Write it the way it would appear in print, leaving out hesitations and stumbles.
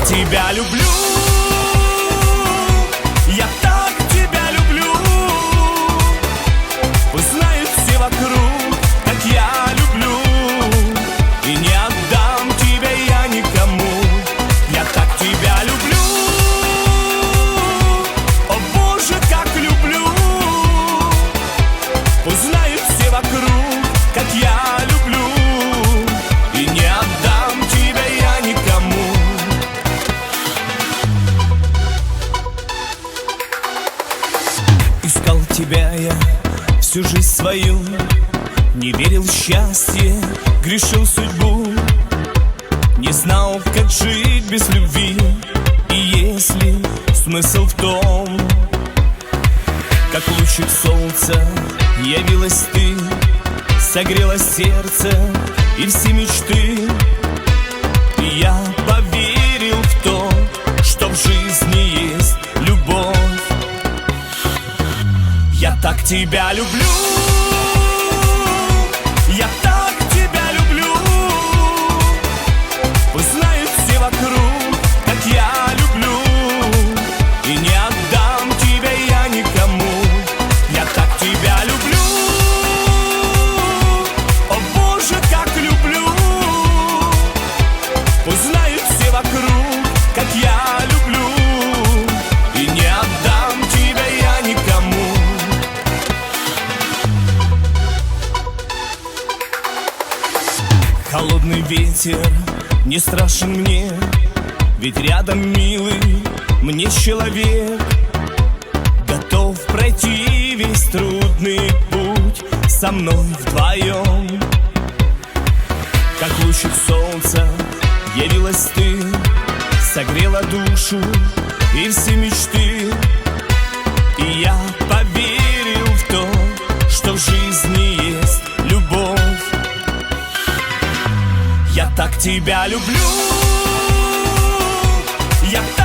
тебя люблю, я так тебя люблю. Узнают все вокруг, как я люблю, и не отдам тебя я никому. Я так тебя люблю, о Боже, как люблю. Узнают все вокруг, как я люблю, и не отдам тебя я никому. Искал тебя я всю жизнь свою, не верил в счастье, грешил судьбу, не знал, как жить без любви. И если смысл в том, как лучик солнца явилась ты, согрела сердце и все мечты, и я поверил в то, что в жизни есть любовь. Я так тебя люблю, я так тебя люблю. Узнают все вокруг, как я люблю, и не отдам тебя я никому. Я так тебя люблю, о Боже, как люблю. Узнают все вокруг, как я люблю, и не отдам тебя я никому. Холодный ветер не страшен мне, ведь рядом милый мне человек. Готов пройти весь трудный путь со мной вдвоем. Как лучик солнца явилась ты, согрела душу и все мечты, и я поверил в то, что в жизни есть любовь. Я так тебя люблю, я так